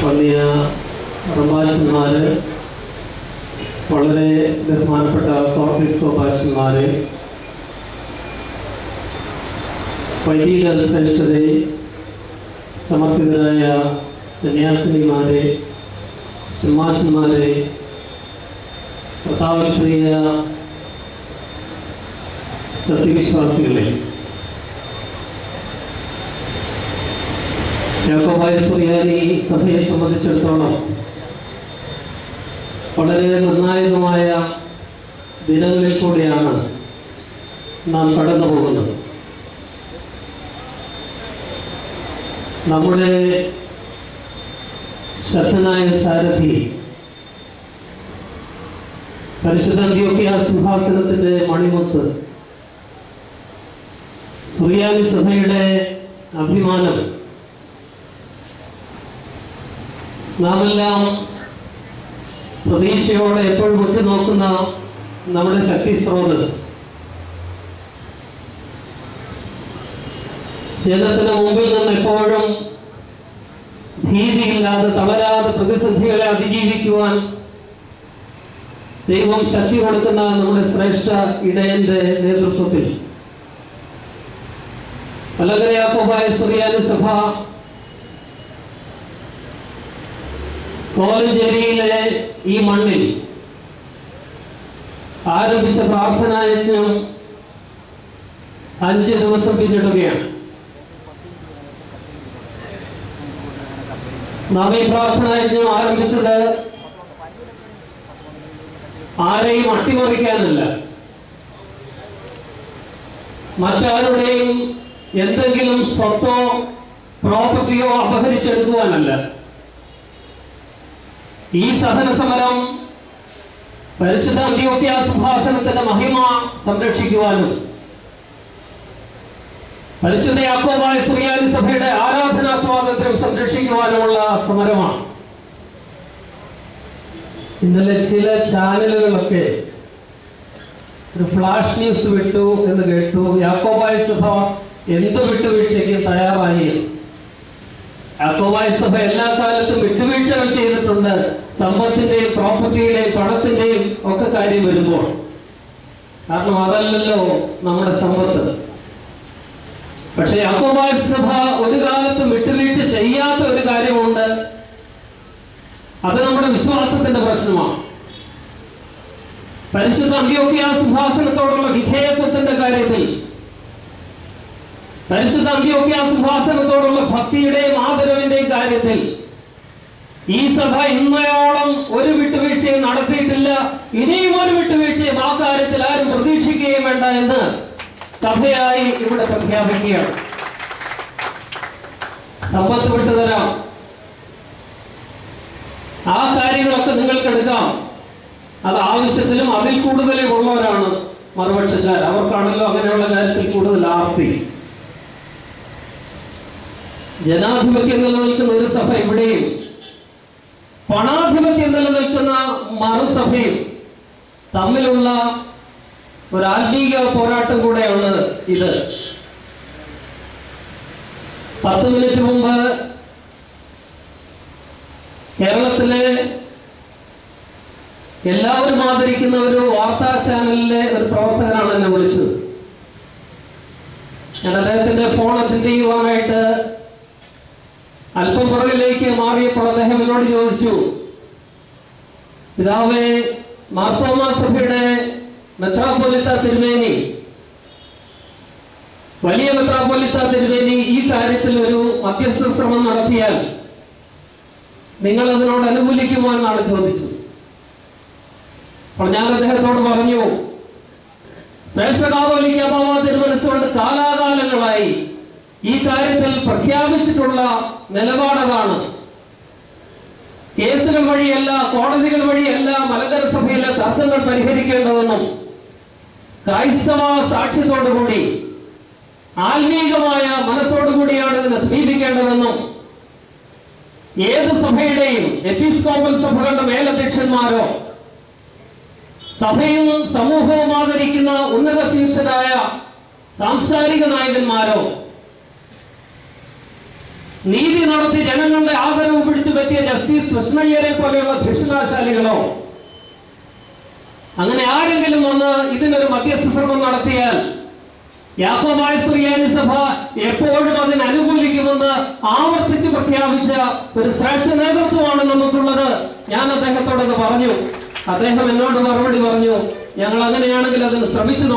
വന്നിയ റമ്പാച്ചന്മാർ, വളരെ ബഹുമാനപ്പെട്ട കോർപ്പിസ്കോപ്പാച്ചന്മാർ, വൈദിക ശ്രേഷ്ഠരെ, സമർപ്പിതരായ സന്യാസിനിമാരെ, ശമാശന്മാരെ, കർത്താവിൽ പ്രിയ സത്യവിശ്വാസികളെ, യാക്കോബായ സുറിയാനി സഭയെ സംബന്ധിച്ചിടത്തോളം വളരെ നിർണായകമായ ദിനങ്ങളിൽ കൂടിയാണ് നാം കടന്നു പോകുന്നത്. നമ്മുടെ ശക്തനായ സാരഥി പരിശുദ്ധ അന്ത്യോക്യ സിംഹാസനത്തിൻ്റെ മണിമുത്ത്, സുറിയാനി സഭയുടെ അഭിമാനം, നാമെല്ലാം പ്രതീക്ഷയോടെ എപ്പോഴും ഉറ്റുനോക്കുന്ന നമ്മുടെ ശക്തി സ്രോതസ്, ജനത്തിന് മുമ്പിൽ നിന്ന് എപ്പോഴും ഭീതിയില്ലാതെ തളരാതെ പ്രതിസന്ധികളെ അതിജീവിക്കുവാൻ ദൈവം ശക്തി കൊടുക്കുന്ന നമ്മുടെ ശ്രേഷ്ഠ ഇടയന്റെ നേതൃത്വത്തിൽ മലങ്കര യാക്കോബായ സുറിയാനി സഭ കോലഞ്ചേരിയിലെ ഈ മണ്ണിൽ ആരംഭിച്ച പ്രാർത്ഥനായജ്ഞം 5 ദിവസം പിന്നിടുകയാണ്. നാം ഈ പ്രാർത്ഥനായജ്ഞം ആരംഭിച്ചത് ആരെയും അട്ടിമറിക്കാനല്ല, മറ്റാരുടെയും എന്തെങ്കിലും സ്വത്തോ പ്രോപ്പർട്ടിയോ അപഹരിച്ചെടുക്കുവാനല്ല. ഈ സഹന സമരം പരിശുദ്ധ അന്ത്യോക്യ സിംഹാസനത്തിന്റെ മഹിമ സംരക്ഷിക്കുവാനും പരിശുദ്ധ യാക്കോബായ സുറിയാനി സഭയുടെ ആരാധനാ സ്വാതന്ത്ര്യം സംരക്ഷിക്കുവാനുമുള്ള സമരമാണ്. ഇന്നലെ ചില ചാനലുകളൊക്കെ ഒരു ഫ്ലാഷ് ന്യൂസ് വിട്ടു എന്ന് കേട്ടു. യാക്കോബായ സഭ എന്ത് വിട്ടുവീഴ്ചയ്ക്ക് തയ്യാറായി. യാക്കോബായ സഭ എല്ലാ കാലത്തും വിട്ടുവീഴ്ചകൾ ചെയ്തിട്ടുണ്ട്. സമ്പത്തിന്റെയും പ്രോപ്പർട്ടിയുടെയും പണത്തിന്റെയും ഒക്കെ കാര്യം വരുമ്പോൾ, കാരണം അതല്ലല്ലോ നമ്മുടെ സമ്പത്ത്. പക്ഷെ യാക്കോബായ സഭ ഒരു കാലത്തും വിട്ടുവീഴ്ച ചെയ്യാത്ത ഒരു കാര്യമുണ്ട്. അത് നമ്മുടെ വിശ്വാസത്തിന്റെ പ്രശ്നമാണ്. പരിശുദ്ധ അന്ത്യോക്യ സിംഹാസനത്തോടുള്ള വിധേയത്വത്തിന്റെ കാര്യത്തിൽ, പരിശുദ്ധ അന്ത്യോക്യ സിംഹാസനത്തോടുള്ള ഭക്തിയുടെയും ആദരവിന്റെയും കാര്യത്തിൽ ഈ സഭ ഇന്നയോളം ഒരു വിട്ടുവീഴ്ചയും നടത്തിയിട്ടില്ല. ഇനിയും ഒരു വിട്ടുവീഴ്ചയും ആ കാര്യത്തിൽ ആരും പ്രതീക്ഷിക്കുകയും വേണ്ട എന്ന് സഭയായി ഇവിടെ പ്രഖ്യാപിക്കുകയാണ്. സമ്പത്ത് വിട്ടുതരാം, ആ കാര്യങ്ങളൊക്കെ നിങ്ങൾക്ക് എടുക്കാം. അത് ആവശ്യത്തിലും അതിൽ കൂടുതലും ഉള്ളവരാണ് മറുപക്ഷക്കാർ. അവർക്കാണല്ലോ അങ്ങനെയുള്ള കാര്യത്തിൽ കൂടുതൽ ആർത്തി. ജനാധിപത്യം നിലനിൽക്കുന്ന ഒരു സഭ ഇവിടെയും പണാധിപത്യം നിലനിൽക്കുന്ന മറുസഭയും തമ്മിലുള്ള ഒരു ആത്മീക പോരാട്ടം കൂടെയാണ് ഇത്. 10 മിനിറ്റ് മുമ്പ് കേരളത്തിലെ എല്ലാവരും ആദരിക്കുന്ന ഒരു വാർത്താ ചാനലിലെ ഒരു പ്രവർത്തകനാണ് എന്നെ വിളിച്ചത്. ഞാൻ അദ്ദേഹത്തിന്റെ ഫോൺ അറ്റൻഡ് ചെയ്യുവാനായിട്ട് അല്പം പുറകിലേക്ക് മാറിയപ്പോൾ അദ്ദേഹം എന്നോട് ചോദിച്ചു, പിതാവേ, മാർത്തോമാ സഭയുടെ മെത്രാപ്പൊലീത്ത തിരുമേനി, വലിയ മെത്രാപ്പൊലീത്ത തിരുമേനി ഈ കാര്യത്തിൽ ഒരു മധ്യസ്ഥ ശ്രമം നടത്തിയാൽ നിങ്ങൾ അതിനോട് അനുകൂലിക്കുമോ എന്നാണ് ചോദിച്ചത്. അപ്പോൾ ഞാൻ അദ്ദേഹത്തോട് പറഞ്ഞു, ശ്രേഷ്ഠ കാതോലിക്ക ബാവ തിരുമനസ്സുകൊണ്ട് കാലാകാലങ്ങളായി ഈ കാര്യത്തിൽ പ്രഖ്യാപിച്ചിട്ടുള്ള നിലപാടതാണ്. കേസുകൾ വഴിയല്ല, കോടതികൾ വഴിയല്ല മലങ്കര സഭയിലെ തർക്കങ്ങൾ പരിഹരിക്കേണ്ടതെന്നും ക്രൈസ്തവ സാക്ഷ്യത്തോടുകൂടി ആത്മീകമായ മനസ്സോടുകൂടിയാണ് ഇതിനെ സമീപിക്കേണ്ടതെന്നും ഏത് സഭയുടെയും എപ്പിസ്കോപ്പൽ സഭകളുടെ മേലധ്യക്ഷന്മാരോ സഭയും സമൂഹവും ആദരിക്കുന്ന ഉന്നത ശീർഷരായ സാംസ്കാരിക നായകന്മാരോ നീതി നടത്തി ജനങ്ങളുടെ ആദരവ് പിടിച്ചു പറ്റിയ ജസ്റ്റിസ് കൃഷ്ണയ്യരെ പോലെയുള്ള ഭിക്ഷുകാശാലികളോ അങ്ങനെ ആരെങ്കിലും വന്ന് ഇതിനൊരു മധ്യസ്ഥ ശ്രമം നടത്തിയാൽ യാക്കോബായ സുറിയാനി സഭ എപ്പോഴും അതിന് അനുകൂലിക്കുമെന്ന് ആവർത്തിച്ച് പ്രഖ്യാപിച്ച ഒരു ശ്രേഷ്ഠ നേതൃത്വമാണ് നമുക്കുള്ളത്. ഞാൻ അദ്ദേഹത്തോടത് പറഞ്ഞു. അദ്ദേഹം എന്നോട് മറുപടി പറഞ്ഞു, ഞങ്ങൾ അങ്ങനെയാണെങ്കിൽ അതിന് ശ്രമിച്ചു നോക്കാം.